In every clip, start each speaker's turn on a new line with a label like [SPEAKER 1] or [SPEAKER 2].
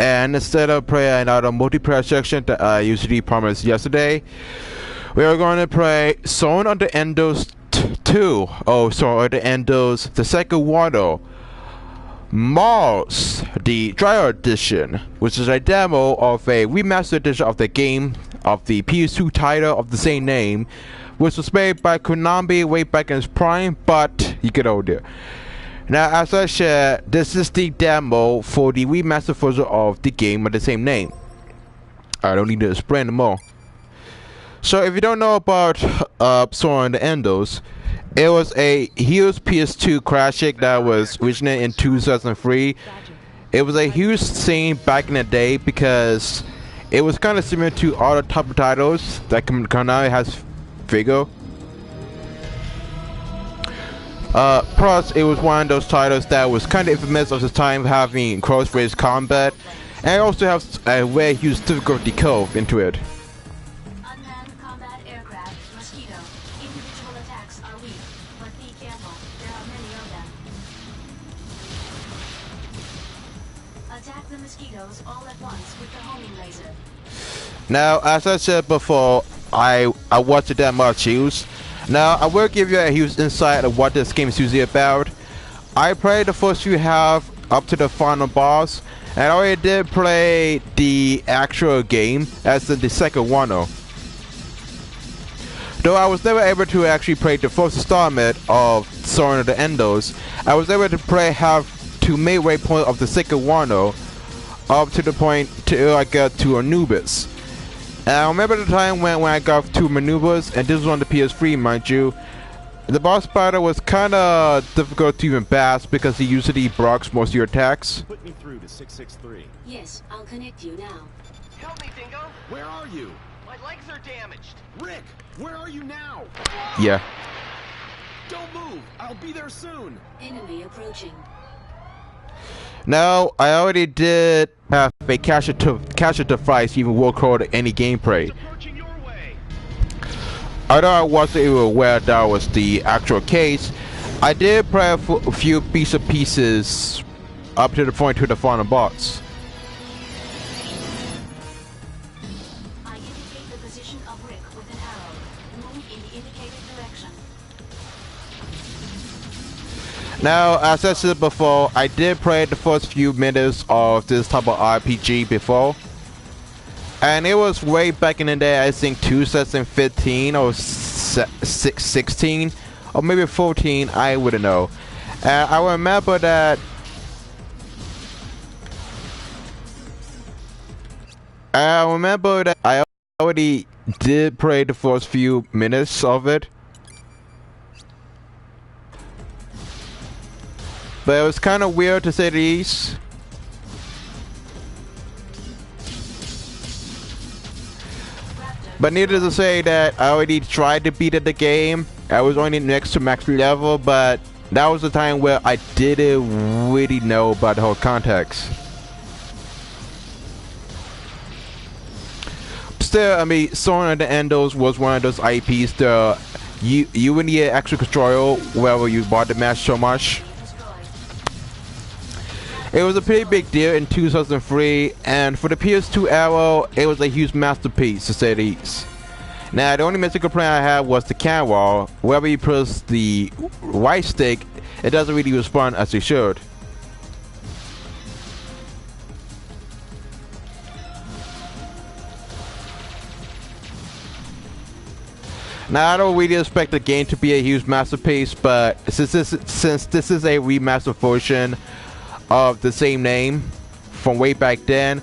[SPEAKER 1] And instead of playing another multiplayer section that I usually promised yesterday, we are going to play Zone of the Enders 2. Oh, Zone of the Enders, the second one. Mars, the Trial Edition, which is a demo of a remastered edition of the game of the PS2 title of the same name, which was made by Konami way back in its prime, but you get older. Now, as I said, this is the demo for the remastered version of the game of the same name. I don't need to explain them all. So, if you don't know about Zone of the Enders, it was a huge PS2 classic that was originated in 2003. It was a huge scene back in the day because it was kind of similar to other type of titles that Konami has figure. Plus, it was one of those titles that was kind of infamous of the time having close-range combat, and it also has a very huge difficulty curve into it.
[SPEAKER 2] Unmanned combat aircraft, Mosquito. Individual attacks are weak, but be careful. There are many of them. Attack the mosquitoes all at once with the homing laser.
[SPEAKER 1] Now, as I said before, I watched the demo used. Now, I will give you a huge insight of what this game is usually about. I played the first few half up to the final boss, and I already did play the actual game as in the second one. Though I was never able to actually play the first installment of Zone of the Enders, I was able to play half to midway point of the second one, up to the point till I got to Anubis. And I remember the time when I got to Maneuvers, and this was on the PS3, mind you. The boss battle was kind of difficult to even pass because he usually blocks most of your attacks.
[SPEAKER 3] Put me through to 663.
[SPEAKER 2] Yes, I'll connect you now.
[SPEAKER 4] Help me, Dingo!
[SPEAKER 3] Where are you?
[SPEAKER 4] My legs are damaged!
[SPEAKER 3] Rick, where are you now?
[SPEAKER 1] Yeah.
[SPEAKER 3] Don't move. I'll be there soon.
[SPEAKER 2] Enemy approaching.
[SPEAKER 1] Now, I already did have a casualty fight even work hard any gameplay.
[SPEAKER 4] It's approaching your way!
[SPEAKER 1] Although I wasn't even aware that was the actual case, I did play a few pieces up to the point to the final boss.
[SPEAKER 2] I indicate the position of Rick with an arrow. Move in the indicated direction.
[SPEAKER 1] Now, as I said before, I did play the first few minutes of this type of RPG before. And it was way back in the day, I think 2015 or 16 or maybe 14, I wouldn't know. And I remember that I already did play the first few minutes of it. But it was kind of weird to say the least. But needless to say that I already tried to beat the game. I was only next to max level, but that was the time where I didn't really know about the whole context. Still, I mean, Zone of the Enders was one of those IPs that you would need extra control wherever you bought the match so much. It was a pretty big deal in 2003, and for the PS2 era, it was a huge masterpiece to say the least. Now, the only missing complaint I had was the camera. Wherever you press the right stick, it doesn't really respond as it should. Now, I don't really expect the game to be a huge masterpiece, but since this is a remastered version of the same name from way back then,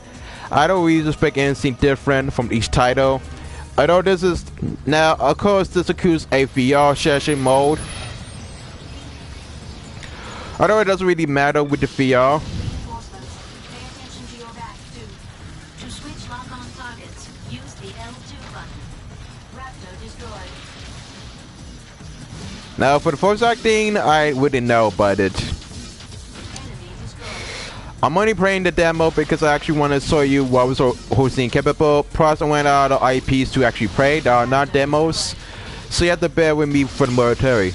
[SPEAKER 1] I don't really expect anything different from each title. Although this is now, of course, this includes a VR session mode. Although it doesn't really matter with the VR.
[SPEAKER 2] Reinforcements. Pay attention to your back, too. To switch lock-on targets, use the L2 button. Raptor destroyed.
[SPEAKER 1] Now, for the voice acting, I wouldn't know about it. I'm only playing the demo because I actually want to show you what was hosting capable. Plus, I went out of IPs to actually play that are not demos, so you have to bear with me for the military.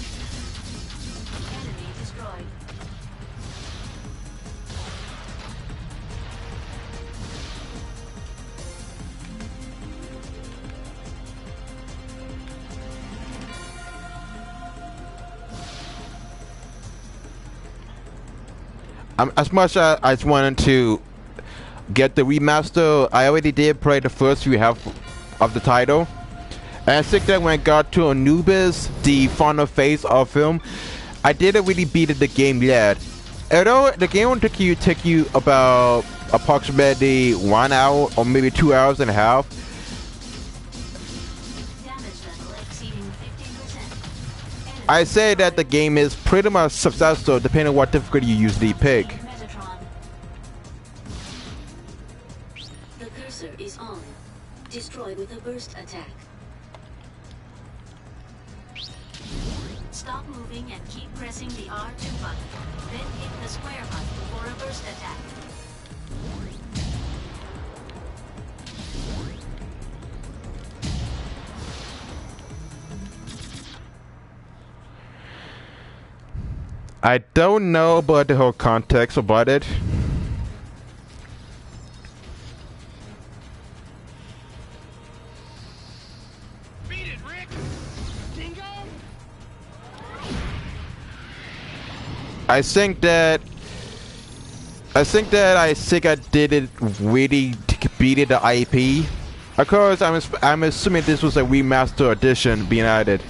[SPEAKER 2] Enemy destroyed.
[SPEAKER 1] As much as I just wanted to get the remaster, I already did play the first few half of the title. And I think that when I got to Anubis, the final phase of film, I didn't really beat the game yet. Although the game will take you about approximately 1 hour or maybe 2 hours and a half.
[SPEAKER 2] Damage level exceeding 50%.
[SPEAKER 1] I say that the game is pretty much successful depending on what difficulty you usually pick.
[SPEAKER 2] Metatron. The cursor is on. Destroy with a burst attack. Stop moving and keep pressing the R2 button. Then hit the square button for a burst attack.
[SPEAKER 1] I don't know about the whole context about it.
[SPEAKER 4] Beat it, Rick! Dingo?
[SPEAKER 1] I think I didn't really beat it the IP. Of course, I'm assuming this was a remaster edition being added.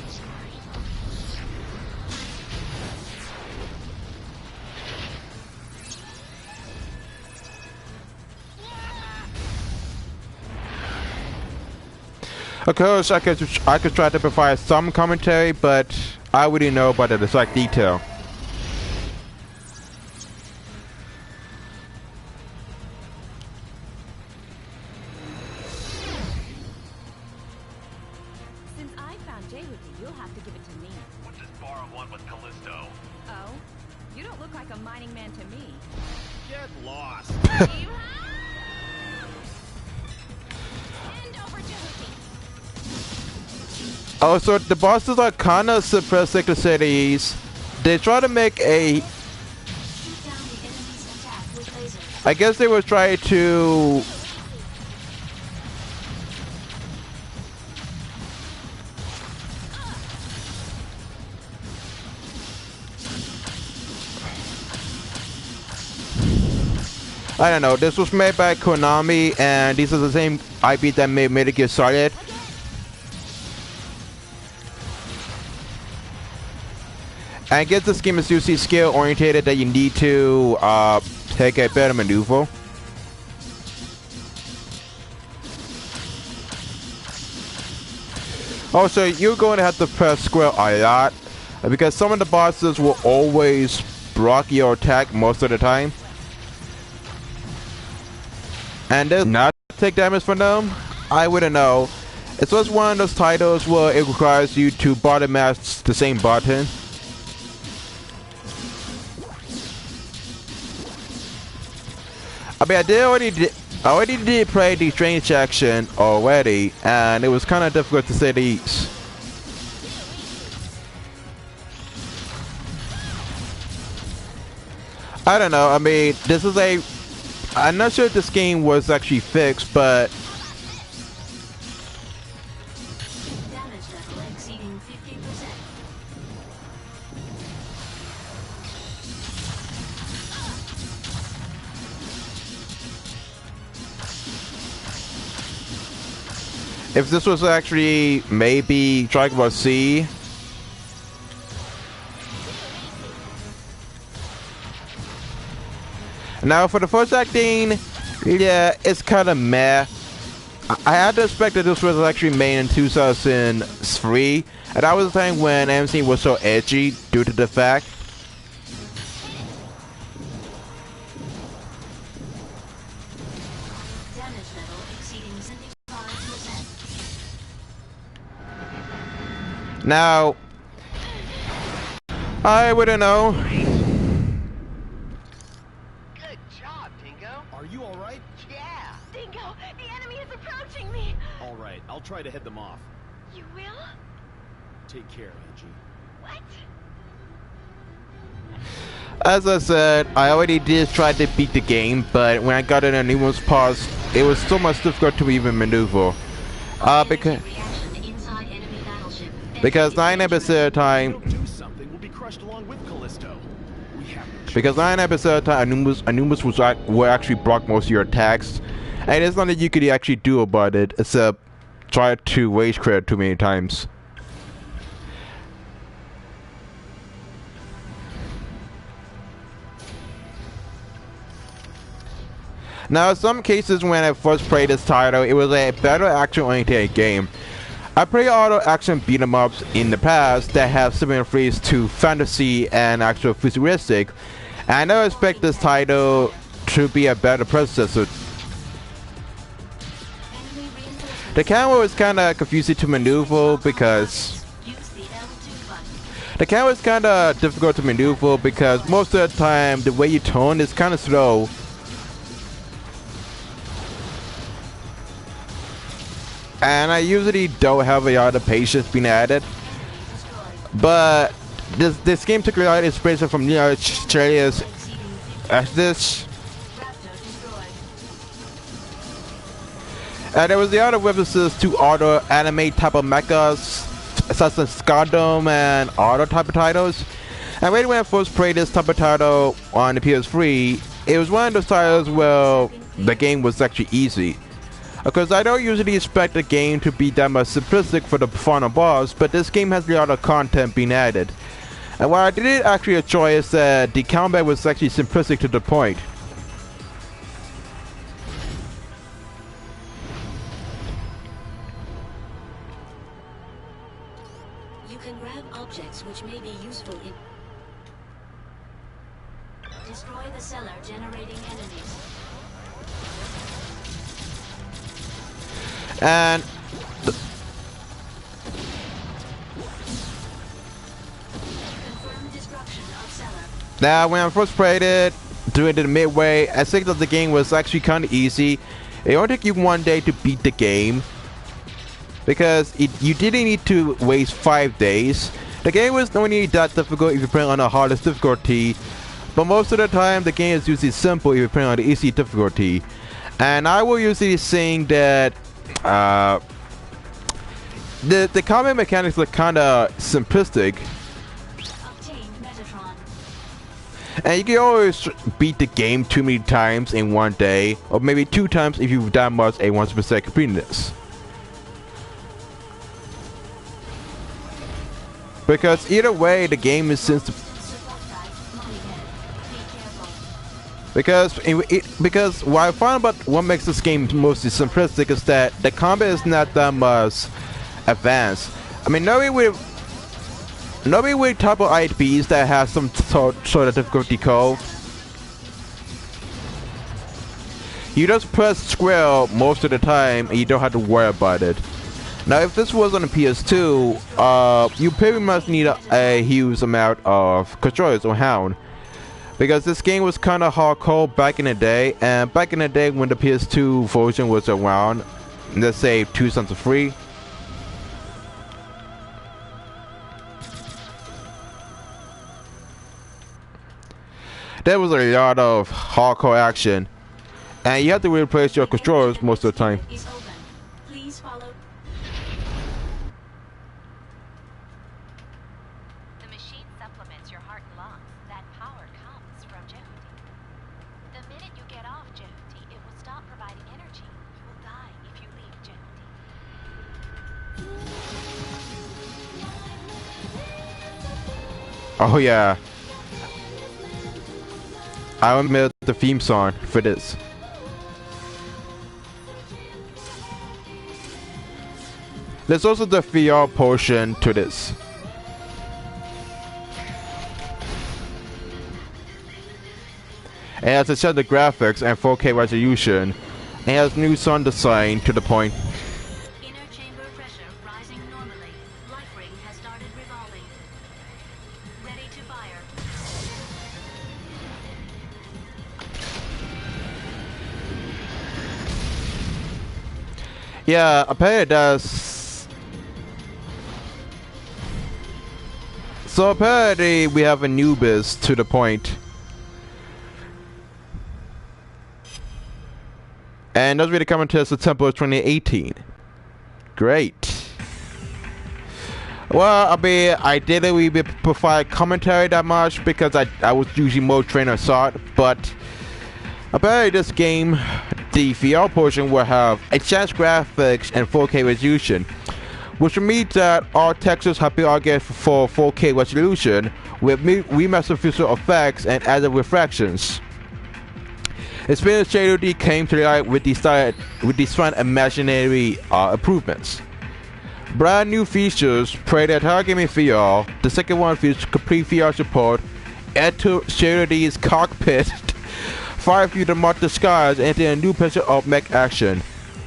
[SPEAKER 1] Of course, I could try to provide some commentary, but I wouldn't know about the exact detail.
[SPEAKER 5] Since I found Jay with you, you'll have to give it to me.
[SPEAKER 4] What does Bara want with Callisto?
[SPEAKER 5] Oh? You don't look like a mining man to me.
[SPEAKER 3] Get lost.
[SPEAKER 5] You hand over Jehudi.
[SPEAKER 1] Oh, so the bosses are kind of suppressing the cities. They try to make a...
[SPEAKER 2] Shoot down the enemy's attack with lasers.
[SPEAKER 1] I guess they were trying to... I don't know, this was made by Konami, and these are the same IP that made Metal Gear Solid. And I guess this game is usually skill oriented that you need to take a better maneuver. Also, you're going to have to press square a lot because some of the bosses will always block your attack most of the time. And does not take damage from them? I wouldn't know. It's just one of those titles where it requires you to button mash the same button. I mean, I already did play the strange section already, and it was kind of difficult to say the least. I don't know. I mean, this is a... I'm not sure if this game was actually fixed, but...
[SPEAKER 2] Damage level exceeding 50%.
[SPEAKER 1] If this was actually maybe Dragon Ball Z... Now for the first acting, yeah, it's kind of meh. I had to expect that this was actually made in 2003, and that was the time when MC was so edgy due to the fact.
[SPEAKER 2] Damage level exceeding 75%.
[SPEAKER 1] Now, I wouldn't know.
[SPEAKER 4] Good job, Dingo.
[SPEAKER 3] Are you alright?
[SPEAKER 4] Yeah.
[SPEAKER 5] Dingo, the enemy is approaching me.
[SPEAKER 3] Alright, I'll try to head them off.
[SPEAKER 5] You will?
[SPEAKER 3] Take care, Angie.
[SPEAKER 5] What?
[SPEAKER 1] As I said, I already did try to beat the game, but when I got it and it was paused, it was so much difficult to even maneuver. Because
[SPEAKER 2] Reaction inside enemy battleship.
[SPEAKER 1] 99% of the time,
[SPEAKER 3] If we don't do something, we'll be crushed along with Callisto. We have no
[SPEAKER 1] Because 99% of the time, Anubis will actually block most of your attacks. And there's nothing you could actually do about it, except try to waste credit too many times. Now, in some cases when I first played this title, it was a better action-oriented game. I played auto action beat 'em ups in the past that have similarities to fantasy and actual futuristic, and I don't expect this title to be a better predecessor. The camera was kind of confusing to maneuver because difficult to maneuver because most of the time the way you turn is kind of slow. And I usually don't have a lot of patience being at it, but this game took a lot of inspiration from Australia's Exodus, and there was the other references to other anime type of mechas, such as Gundam and other type of titles. And when I first played this type of title on the PS3, it was one of those titles where the game was actually easy. Because I don't usually expect the game to be that much simplistic for the final boss, but this game has a lot of content being added. And what I did actually enjoy is that the combat was actually simplistic to the point.
[SPEAKER 2] You can grab objects which may be useful in... Destroy the cellar generating enemies.
[SPEAKER 1] And
[SPEAKER 2] Confirm destruction of cellar.
[SPEAKER 1] now when I first played it, doing it midway, I think that the game was actually kind of easy. It only took you one day to beat the game, because you didn't need to waste 5 days. The game was not really that difficult if you're playing on the hardest difficulty, but most of the time the game is usually simple if you're playing on the easy difficulty. And I will usually saying that the combat mechanics are kind of simplistic,
[SPEAKER 2] Obtain Metatron.
[SPEAKER 1] and you can always beat the game too many times in one day, or maybe 2 times if you've that much a 100% completeness. Because either way, the game is
[SPEAKER 2] Support site, Mulligan. Be careful.
[SPEAKER 1] because what I find about what makes this game mostly simplistic is that the combat is not that much advanced. I mean, nobody with type of IPs that has some sort of difficulty code. You just press square most of the time and you don't have to worry about it. Now, if this was on the PS2, you pretty much need a huge amount of controllers or Hound. Because this game was kind of hardcore back in the day, and back in the day when the PS2 version was around, let's say 2003. There was a lot of hardcore action, and you have to replace your controllers most of the time.
[SPEAKER 2] Is open. Please follow.
[SPEAKER 5] The machine supplements your heart and lungs. That power comes from Jehuti. The minute you get off Jehuti, it will stop providing energy. You will die if you leave Jehuti.
[SPEAKER 1] Oh yeah, I made the theme song for this. There's also the VR portion to this. It has to set the graphics and 4K resolution. It has new sound design to the point.
[SPEAKER 2] Inner chamber pressure rising normally. Life ring has started revolving. Ready to fire.
[SPEAKER 1] Yeah, apparently it does. So apparently we have Anubis to the point. And that's really coming to September 2018. Great. Well, I mean, I didn't really provide commentary that much because I was using Mode Trainer Assault, but apparently this game, the VR portion will have advanced graphics and 4K resolution, which will mean that all textures have been upgraded for 4K resolution with remastered visual effects and added reflections. Experience JOD came to light with these fun imaginary improvements. Brand new features play the entire game in VR. The second one features complete VR support, enter JOD's cockpit, fire through the mountain skies, and enter a new picture of mech action.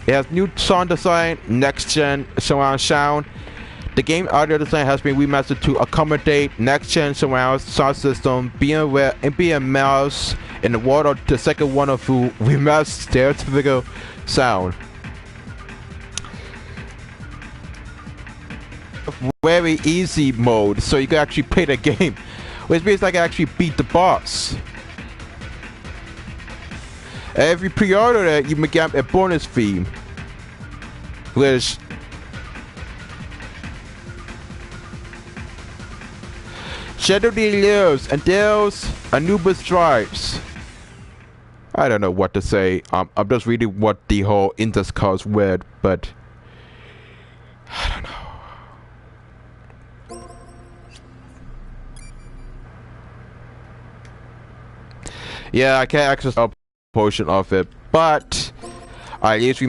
[SPEAKER 1] It has new sound design, next-gen surround sound. The game audio design has been remastered to accommodate next-gen surround sound system, BMWare and BMMouse in the world of the second wonderful remastered stereotypical sound. Very easy mode, so you can actually play the game, which means I can actually beat the boss. And if you pre-order it, you may get a bonus fee, which JOD lives and deals Anubis drives. I don't know what to say. I'm just reading what the whole index calls weird, but I don't know. Yeah, I can't access a portion of it, but I usually